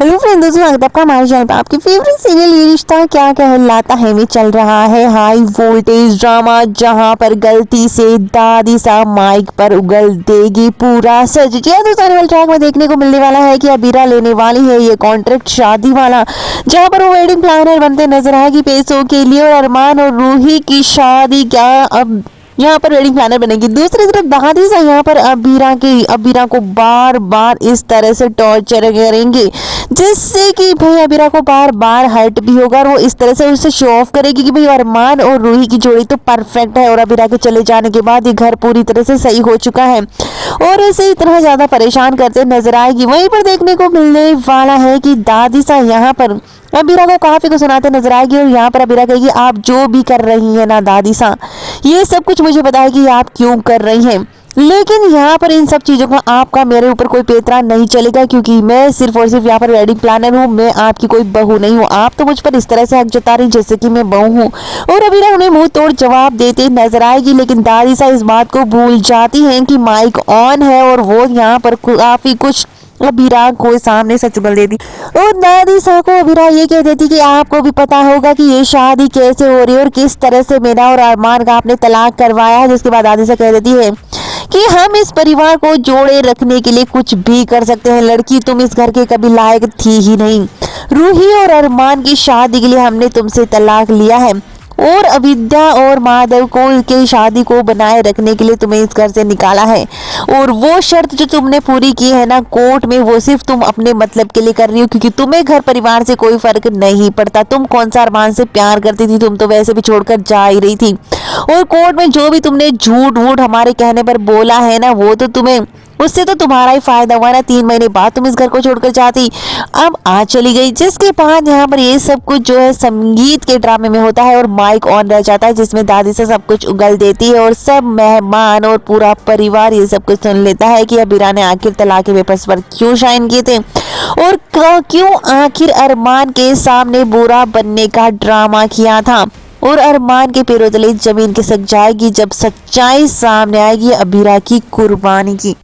Hello friend, दोस्तों स्वागत है आपका हमारे चैनल पर। आपकी फेवरेट सीरियल ये रिश्ता क्या कहलाता है में चल रहा है हाई वोल्टेज ड्रामा, जहां पर गलती से दादी सा माइक पर उगल देगी पूरा सच। जी हाँ दोस्तों, आने वाले ट्रैक में देखने को मिलने वाला है कि अबीरा लेने वाली है ये कॉन्ट्रैक्ट शादी वाला, जहां पर वो वेडिंग प्लानर बनते नजर आएगी पैसों के लिए। और अरमान और रूही की शादी क्या अब यहाँ पर वेडिंग प्लानर बनेगी। दूसरी तरफ दादी से यहाँ पर अबीरा को बार बार इस तरह से टॉर्चर करेंगे, जिससे कि भाई अबीरा को बार बार हर्ट भी होगा और वो इस तरह से उसे शो ऑफ करेगी कि भाई अरमान और रूही की जोड़ी तो परफेक्ट है और अबीरा के चले जाने के बाद ये घर पूरी तरह से सही हो चुका है और इसे इतना ज्यादा परेशान करते नजर आएगी। वहीं पर देखने को मिलने वाला है कि दादी सा यहाँ पर अबीरा को काफी कुछ सुनाते नजर आएगी और यहाँ पर अबीरा कहेगी आप जो भी कर रही है ना दादी सा, ये सब कुछ मुझे पता है कि आप क्यों कर रही हैं, लेकिन यहाँ पर इन सब चीजों का आपका मेरे ऊपर कोई पेतरा नहीं चलेगा, क्योंकि मैं सिर्फ और सिर्फ यहाँ पर वेडिंग प्लानर हूँ, मैं आपकी कोई बहू नहीं हूँ। आप तो मुझ पर इस तरह से हक जता रही जैसे कि मैं बहू हूँ। और अबीरा उन्हें मुंह तोड़ जवाब देते नजर आएगी, लेकिन दादी सा इस बात को भूल जाती है कि माइक ऑन है और वो यहाँ पर काफी कुछ अबीरा को सामने से चुगल देती और दादी सा को अबीरा ये कह देती कि आपको भी पता होगा कि ये शादी कैसे हो रही है और किस तरह से मेरा और अरमान का आपने तलाक करवाया है। जिसके बाद दादी सा कह देती है कि हम इस परिवार को जोड़े रखने के लिए कुछ भी कर सकते हैं, लड़की तुम इस घर के कभी लायक थी ही नहीं, रूही और अरमान की शादी के लिए हमने तुमसे तलाक लिया है और अविद्या और माधव को के शादी को बनाए रखने के लिए तुम्हें इस घर से निकाला है। और वो शर्त जो तुमने पूरी की है ना कोर्ट में, वो सिर्फ तुम अपने मतलब के लिए कर रही हो, क्योंकि तुम्हें घर परिवार से कोई फर्क नहीं पड़ता। तुम कौन सा अरमान से प्यार करती थी, तुम तो वैसे भी छोड़कर जा ही रही थी। और कोर्ट में जो भी तुमने झूठ वूठ हमारे कहने पर बोला है ना, वो तो तुम्हें उससे तो तुम्हारा ही फायदा हुआ ना। 3 महीने बाद तुम इस घर को छोड़कर जाती, अब आ चली गई। जिसके बाद यहाँ पर ये सब कुछ जो है संगीत के ड्रामे में होता है और माइक ऑन रह जाता है, जिसमें दादी से सब कुछ उगल देती है और सब मेहमान और पूरा परिवार ये सब कुछ सुन लेता है कि अबीरा ने आखिर तलाक के पेपर्स पर क्यों साइन किए थे और क्यों आखिर अरमान के सामने बुरा बनने का ड्रामा किया था। और अरमान के पैरों तले जमीन खिसक जाएगी जब सच्चाई सामने आएगी अबीरा की कुर्बानी की।